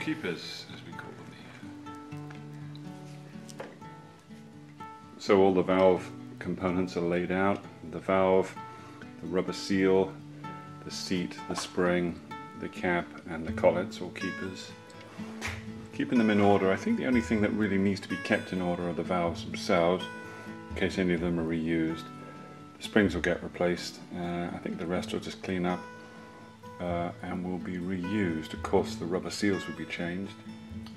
keepers, as we call them here. So all the valve components are laid out. The valve, the rubber seal, the seat, the spring, the cap and the collets or keepers. Keeping them in order. I think the only thing that really needs to be kept in order are the valves themselves, in case any of them are reused. The springs will get replaced. I think the rest will just clean up and will be reused. Of course the rubber seals will be changed.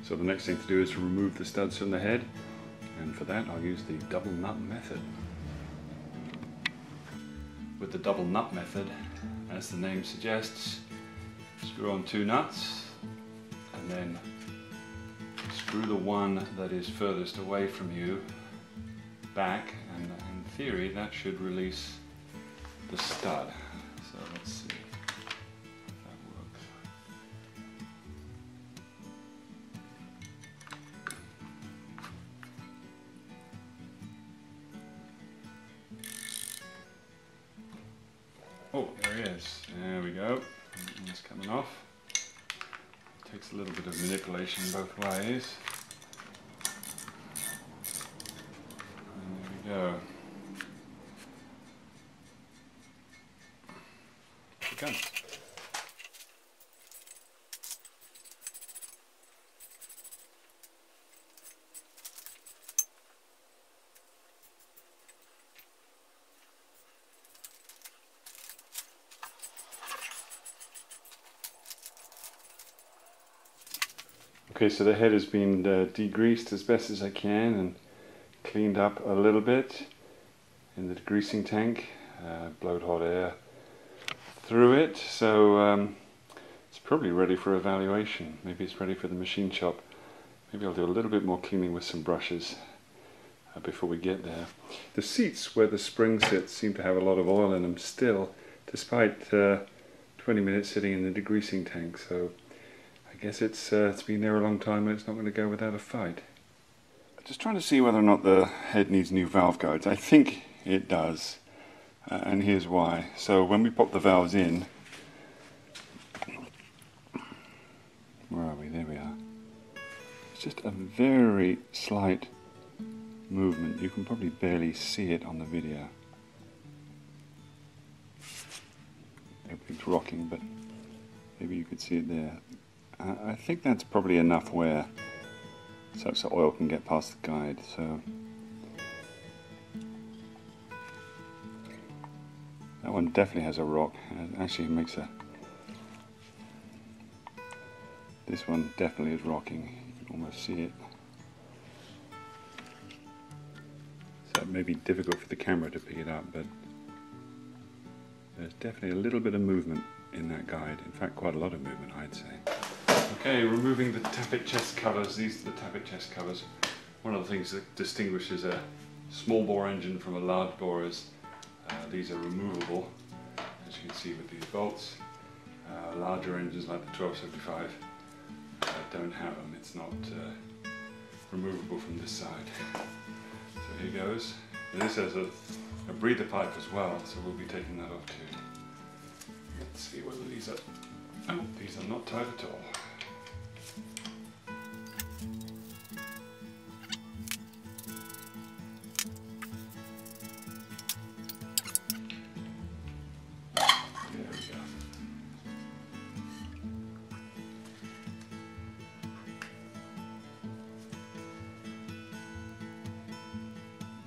So the next thing to do is remove the studs from the head, and for that I'll use the double nut method. With the double nut method, as the name suggests, screw on 2 nuts and then screw the one that is furthest away from you back, and in theory that should release the stud. So let's see if that works. Oh, there he is. There we go. It's coming off. Takes a little bit of manipulation both ways. And there we go. Done. Okay, so the head has been degreased as best as I can and cleaned up a little bit in the degreasing tank. Blowed hot air through it, so it's probably ready for evaluation. Maybe it's ready for the machine shop. Maybe I'll do a little bit more cleaning with some brushes before we get there. The seats where the spring sits seem to have a lot of oil in them still, despite 20 minutes sitting in the degreasing tank, so I guess it's been there a long time and it's not going to go without a fight. Just trying to see whether or not the head needs new valve guides. I think it does, and here's why. So when we pop the valves in, where are we? There we are. It's just a very slight movement. You can probably barely see it on the video. Everything's rocking, but maybe you could see it there. I think that's probably enough wear such that oil can get past the guide. So that one definitely has a rock. It actually makes a... This one definitely is rocking. You can almost see it. So it may be difficult for the camera to pick it up, but there's definitely a little bit of movement in that guide. In fact, quite a lot of movement, I'd say. Okay, removing the tappet chest covers. These are the tappet chest covers. One of the things that distinguishes a small bore engine from a large bore is these are removable, as you can see with these bolts. Larger engines like the 1275 don't have them. It's not removable from this side. So here goes. And this has a breather pipe as well, so we'll be taking that off too. Let's see whether these are... Oh, these are not tight at all.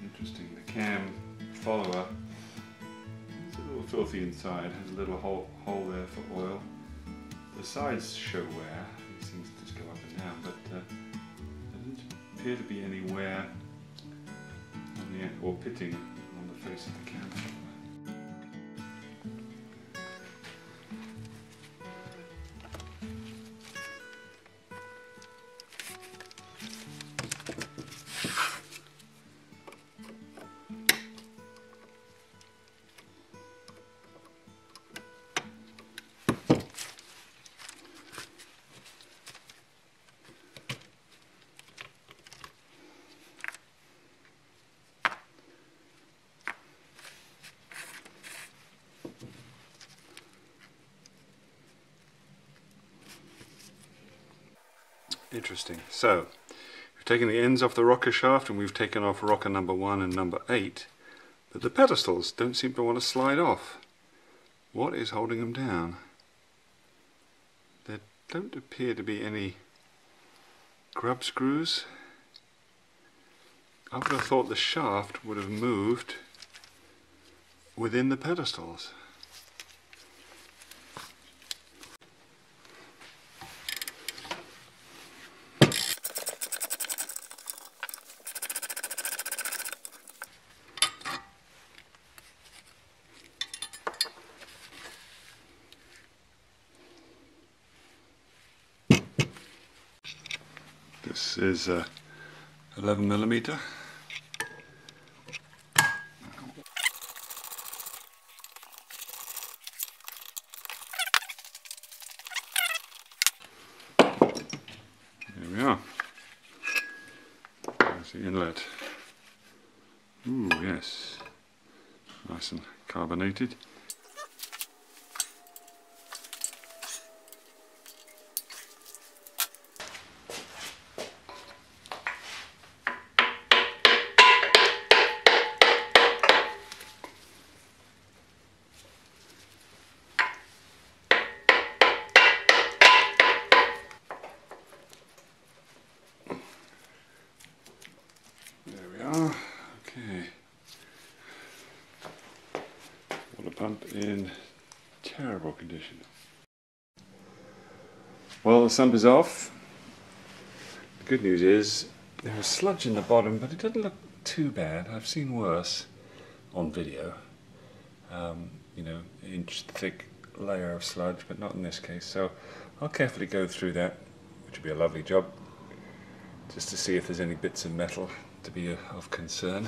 Interesting, the cam follower is a little filthy inside, has a little hole there for oil. The sides show wear, it seems to just go up and down, but there doesn't appear to be any wear on the, or pitting on the face of the cam follower. Interesting. So, we've taken the ends off the rocker shaft and we've taken off rocker number 1 and number 8, but the pedestals don't seem to want to slide off. What is holding them down? There don't appear to be any grub screws. I would have thought the shaft would have moved within the pedestals. This is 11mm. There we are. There's the inlet. Ooh, yes. Nice and carbonated. Okay. Water pump in terrible condition. Well, the sump is off. The good news is there is sludge in the bottom, but it doesn't look too bad. I've seen worse on video. You know, inch thick layer of sludge, but not in this case. So I'll carefully go through that, which would be a lovely job, just to see if there's any bits of metal to be of concern.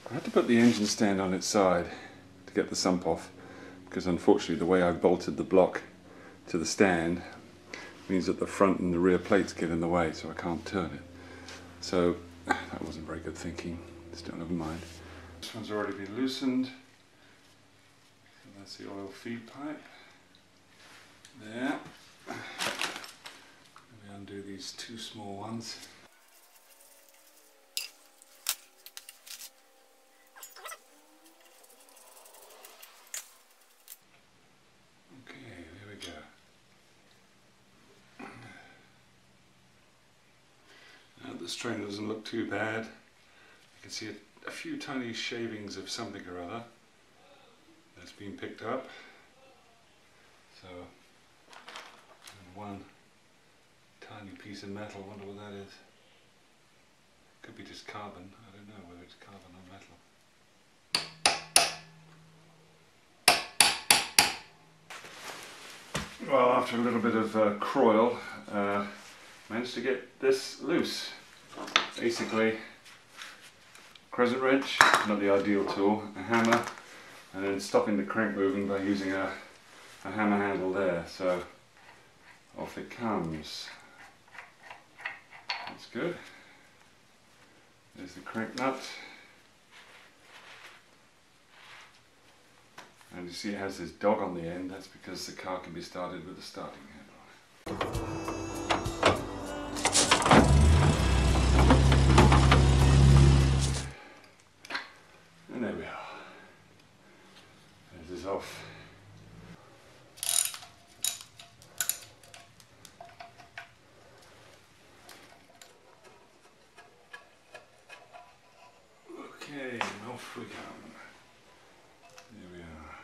I had to put the engine stand on its side to get the sump off, because unfortunately the way I've bolted the block to the stand means that the front and the rear plates get in the way, so I can't turn it. So that wasn't very good thinking. Still, never mind. This one's already been loosened. So that's the oil feed pipe. There. Let me undo these two small ones. The strainer doesn't look too bad. You can see a few tiny shavings of something or other that's been picked up. So, one tiny piece of metal, I wonder what that is. Could be just carbon, I don't know whether it's carbon or metal. Well, after a little bit of croil, managed to get this loose. Basically, crescent wrench, not the ideal tool, a hammer, and then stopping the crank moving by using a hammer handle there. So off it comes. That's good. There's the crank nut. And you see it has this dog on the end. That's because the car can be started with a starting handle. And there we are. This is off. Okay, and off we come. There we are.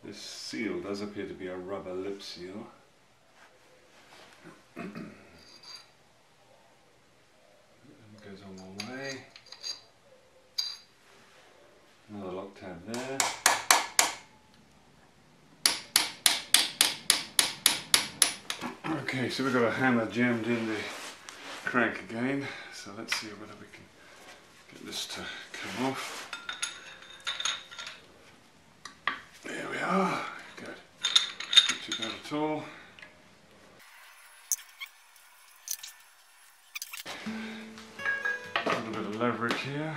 This seal does appear to be a rubber lip seal. Goes on one way. Another lock tab there. Okay, so we've got a hammer jammed in the crank again. So let's see whether we can get this to come off. There we are. Good. Not too bad at all. Leverage here.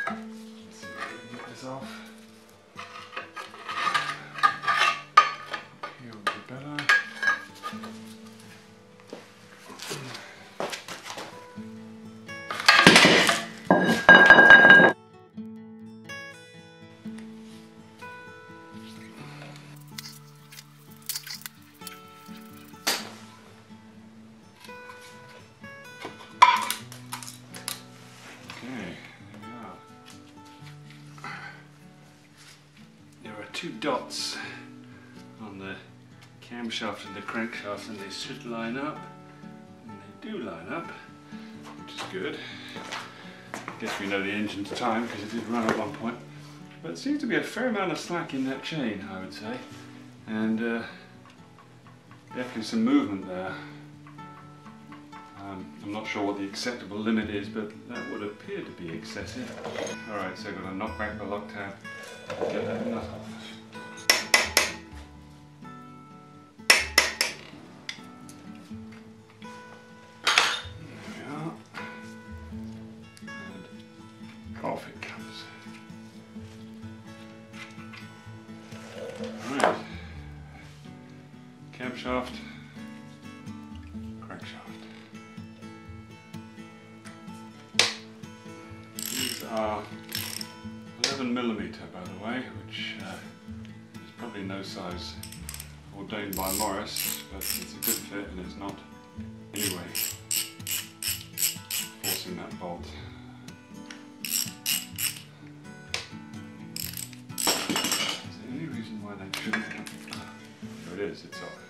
Let's see if we can get this off. Here would be better. There are two dots on the camshaft and the crankshaft, and they should line up, and they do line up, which is good. I guess we know the engine's time because it did run at one point, but it seems to be a fair amount of slack in that chain, I would say, and definitely some movement there. I'm not sure what the acceptable limit is, but that would appear to be excessive. Alright, so I'm going to knock back the lock tab and get that nut off. There we are. And off it comes. Alright. Camshaft. Crankshaft. These are 11mm, by the way, which is probably no size ordained by Morris, but it's a good fit and it's not anyway forcing that bolt. Is there any reason why they shouldn't come? There it is, it's off.